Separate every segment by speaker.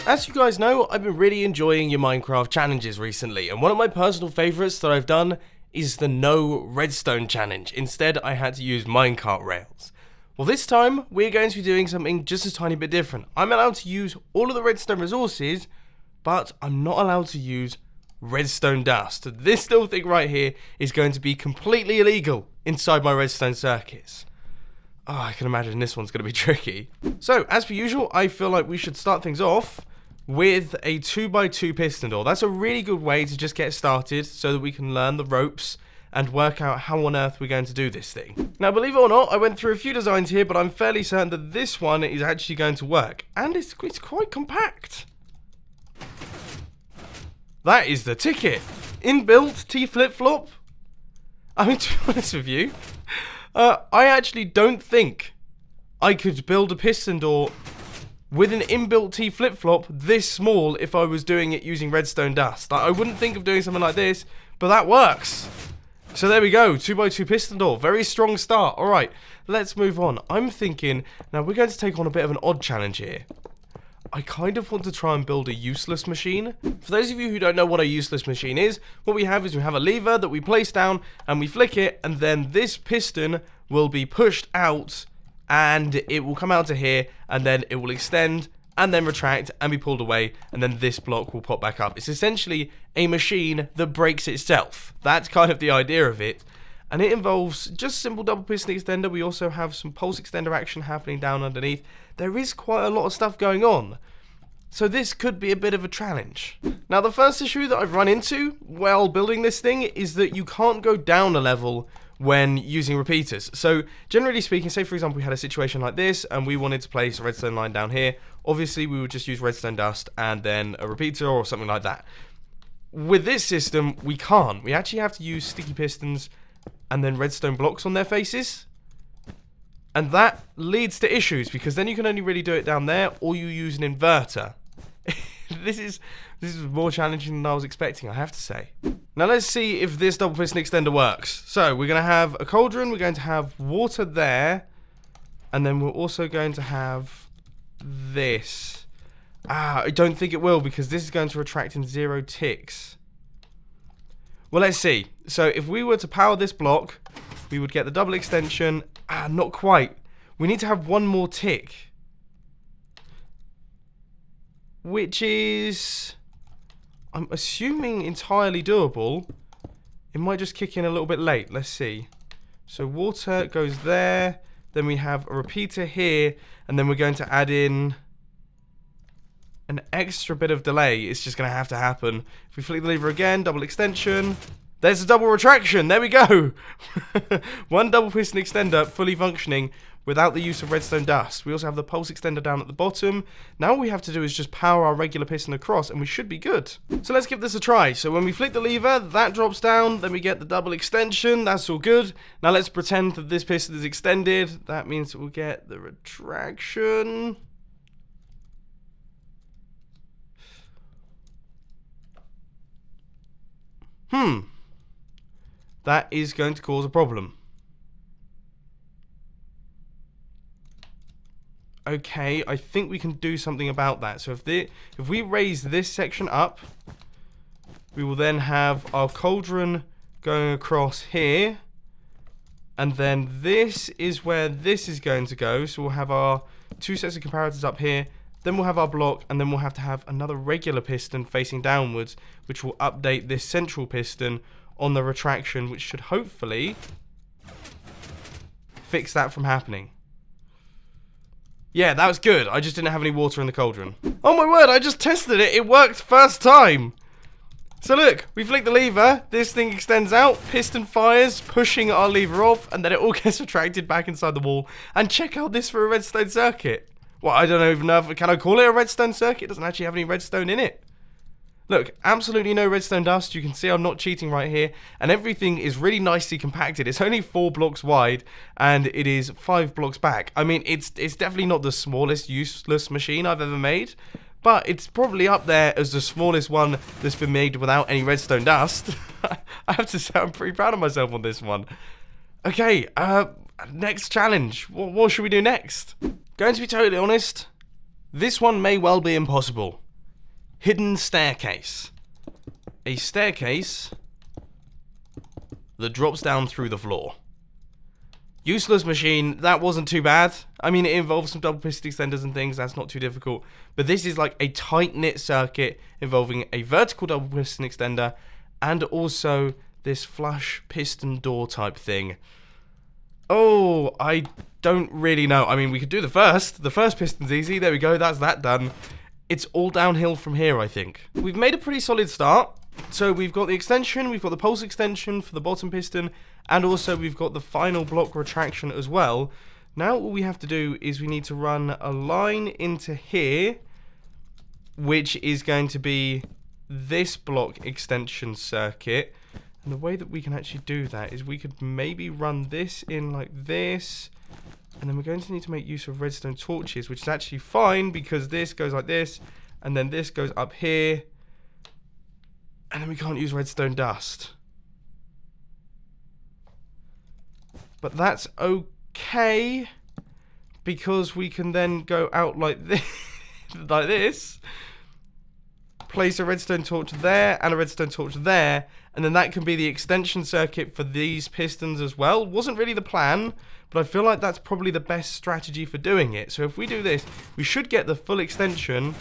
Speaker 1: As you guys know, I've been really enjoying your Minecraft challenges recently, and one of my personal favourites that I've done is the no redstone challenge. Instead, I had to use minecart rails. Well, this time, we're going to be doing something just a tiny bit different. I'm allowed to use all of the redstone resources, but I'm not allowed to use redstone dust. This little thing right here is going to be completely illegal inside my redstone circuits. Oh, I can imagine this one's going to be tricky. So, as per usual, I feel like we should start things off with a 2x2 piston door. That's a really good way to just get started so that we can learn the ropes and work out how on earth we're going to do this thing. Now, believe it or not, I went through a few designs here, but I'm fairly certain that this one is actually going to work. And it's quite compact. That is the ticket. Inbuilt T flip-flop. I mean, to be honest with you, I actually don't think I could build a piston door with an inbuilt T flip-flop this small if I was doing it using redstone dust. I wouldn't think of doing something like this, but that works. So there we go, 2x2 piston door, very strong start. Alright, let's move on. I'm thinking, now we're going to take on a bit of an odd challenge here. I kind of want to try and build a useless machine. For those of you who don't know what a useless machine is, what we have is we have a lever that we place down and we flick it, and then this piston will be pushed out and it will come out to here, and then it will extend and then retract and be pulled away, and then this block will pop back up. It's essentially a machine that breaks itself. That's kind of the idea of it. And it involves just simple double piston extender. We also have some pulse extender action happening down underneath. There is quite a lot of stuff going on. So this could be a bit of a challenge. Now, the first issue that I've run into while building this thing is that you can't go down a level when using repeaters. So generally speaking, say for example we had a situation like this and we wanted to place a redstone line down here. Obviously we would just use redstone dust and then a repeater or something like that. With this system, we can't. We actually have to use sticky pistons and then redstone blocks on their faces. And that leads to issues, because then you can only really do it down there, or you use an inverter. This is more challenging than I was expecting, I have to say. Now let's see if this double piston extender works. So we're going to have a cauldron, we're going to have water there, and then we're also going to have this. I don't think it will, because this is going to retract in 0 ticks. Well, let's see. So if we were to power this block, we would get the double extension. Not quite. We need to have one more tick, which is, I'm assuming, entirely doable. It might just kick in a little bit late. Let's see. So water goes there. Then we have a repeater here. And then we're going to add in an extra bit of delay. It's just going to have to happen. If we flick the lever again, double extension. There's a double retraction. There we go. One double piston extender fully functioning without the use of redstone dust. We also have the pulse extender down at the bottom. Now all we have to do is just power our regular piston across and we should be good. So let's give this a try. So when we flick the lever, that drops down. Then we get the double extension. That's all good. Now let's pretend that this piston is extended. That means we'll get the retraction. That is going to cause a problem. Okay, I think we can do something about that. So if we raise this section up, we will then have our cauldron going across here. And then this is where this is going to go. So we'll have our 2 sets of comparators up here. Then we'll have our block, and then we'll have to have another regular piston facing downwards, which will update this central piston on the retraction, which should hopefully fix that from happening. Yeah, that was good. I just didn't have any water in the cauldron. Oh my word, I just tested it. It worked first time. So look, we flick the lever, this thing extends out, piston fires, pushing our lever off, and then it all gets retracted back inside the wall. And check out this for a redstone circuit. Well, I don't even know if, can I call it a redstone circuit? It doesn't actually have any redstone in it. Look, absolutely no redstone dust. You can see I'm not cheating right here. And everything is really nicely compacted. It's only 4 blocks wide and it is 5 blocks back. I mean, it's definitely not the smallest useless machine I've ever made. But it's probably up there as the smallest one that's been made without any redstone dust. I have to say I'm pretty proud of myself on this one. Okay, next challenge. What should we do next? Going to be totally honest, this one may well be impossible. hidden staircase. A staircase that drops down through the floor. Useless machine, that wasn't too bad. I mean, it involves some double piston extenders and things, that's not too difficult. But this is like a tight-knit circuit involving a vertical double piston extender and also this flush piston door type thing. Oh, I don't really know. I mean, we could do the first. The first piston's easy. There we go, that's that done. It's all downhill from here, I think. We've made a pretty solid start. So we've got the extension, we've got the pulse extension for the bottom piston, and also we've got the final block retraction as well. Now all we have to do is we need to run a line into here, which is going to be this block extension circuit. And the way that we can actually do that is we could maybe run this in like this, and then we're going to need to make use of redstone torches, which is actually fine because this goes like this, and then this goes up here. And then we can't use redstone dust. But that's okay, because we can then go out like this, like this, place a redstone torch there and a redstone torch there, and then that can be the extension circuit for these pistons as well. Wasn't really the plan, but I feel like that's probably the best strategy for doing it. So if we do this, we should get the full extension.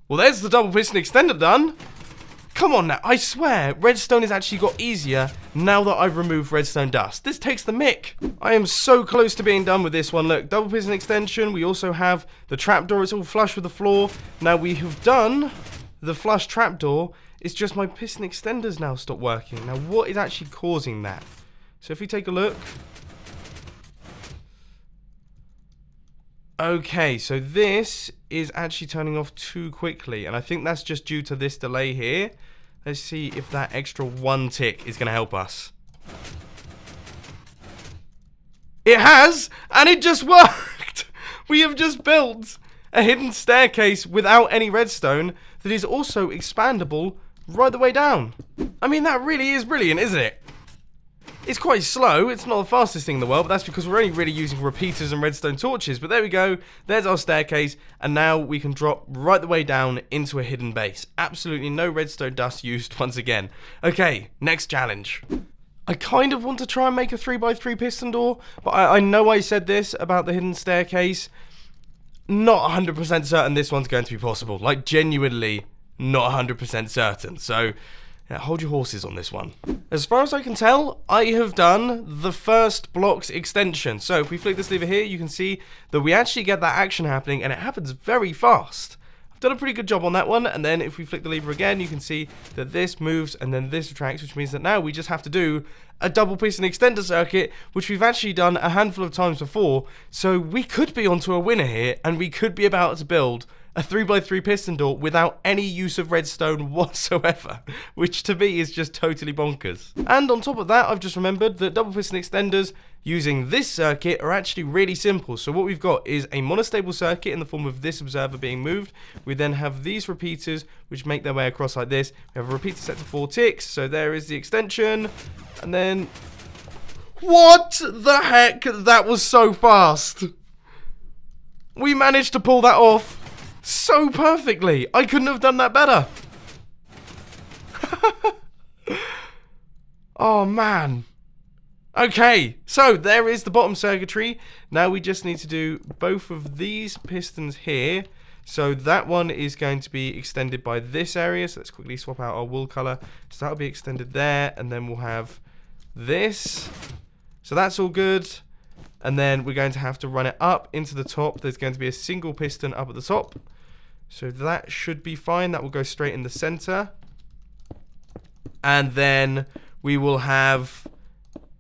Speaker 1: Well, there's the double piston extender done. Come on now, I swear, redstone has actually got easier now that I've removed redstone dust. This takes the mick. I am so close to being done with this one. Look, double piston extension. We also have the trapdoor. It's all flush with the floor. Now we have done the flush trapdoor. It's just my piston extenders now stop working. Now what is actually causing that? So if we take a look. Okay, so this is actually turning off too quickly, and I think that's just due to this delay here. Let's see if that extra 1 tick is going to help us. It has, and it just worked! We have just built a hidden staircase without any redstone that is also expandable right the way down. I mean, that really is brilliant, isn't it? It's quite slow, it's not the fastest thing in the world, but that's because we're only really using repeaters and redstone torches. But there we go, there's our staircase, and now we can drop right the way down into a hidden base. Absolutely no redstone dust used once again. Okay, next challenge. I kind of want to try and make a 3x3 piston door, but I know I said this about the hidden staircase. Not 100% certain this one's going to be possible. Like, genuinely not 100% certain, so yeah, hold your horses on this one. As far as I can tell, I have done the first block's extension. So if we flick this lever here, you can see that we actually get that action happening, and it happens very fast. I've done a pretty good job on that one, and then if we flick the lever again, you can see that this moves and then this retracts, which means that now we just have to do a double piston extender circuit, which we've actually done a handful of times before. So we could be onto a winner here, and we could be about to build a 3x3 piston door without any use of redstone whatsoever, which to me is just totally bonkers. And on top of that, I've just remembered that double piston extenders using this circuit are actually really simple. So what we've got is a monostable circuit in the form of this observer being moved. We then have these repeaters which make their way across like this. We have a repeater set to 4 ticks, so there is the extension, and then what the heck? That was so fast. We managed to pull that off so perfectly. I couldn't have done that better. Oh man. Okay, so there is the bottom circuitry. Now we just need to do both of these pistons here. So that one is going to be extended by this area. So let's quickly swap out our wool color. So that'll be extended there, and then we'll have this. So that's all good. And then we're going to have to run it up into the top. There's going to be a single piston up at the top. So that should be fine. That will go straight in the center. And then we will have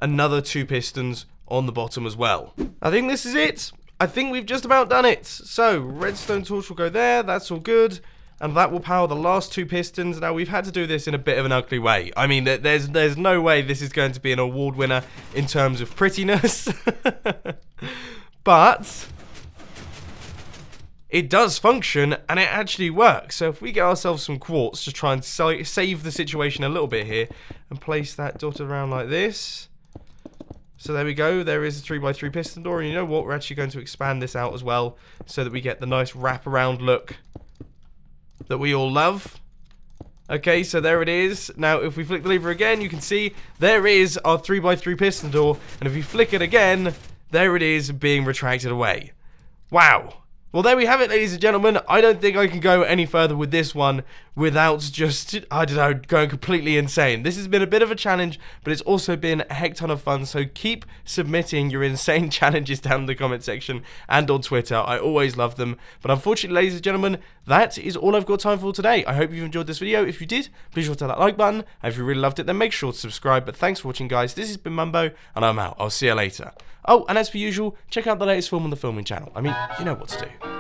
Speaker 1: another 2 pistons on the bottom as well. I think this is it. I think we've just about done it. So redstone torch will go there. That's all good. And that will power the last 2 pistons. Now, we've had to do this in a bit of an ugly way. I mean, there's no way this is going to be an award winner in terms of prettiness. But it does function, and it actually works. So if we get ourselves some quartz to try and save the situation a little bit here, and place that dot around like this. So there we go, there is a 3x3 piston door, and you know what, we're actually going to expand this out as well, so that we get the nice wraparound look that we all love. Okay, so there it is. Now, if we flick the lever again, you can see there is our 3x3 piston door. And if we flick it again, there it is being retracted away. Wow. Well, there we have it, ladies and gentlemen. I don't think I can go any further with this one without just, I don't know, going completely insane. This has been a bit of a challenge, but it's also been a heck ton of fun. So keep submitting your insane challenges down in the comment section and on Twitter. I always love them. But unfortunately, ladies and gentlemen, that is all I've got time for today. I hope you've enjoyed this video. If you did, please sure to hit that like button. And if you really loved it, then make sure to subscribe. But thanks for watching, guys. This has been Mumbo, and I'm out. I'll see you later. Oh, and as per usual, check out the latest film on the filming channel. I mean, you know what to do.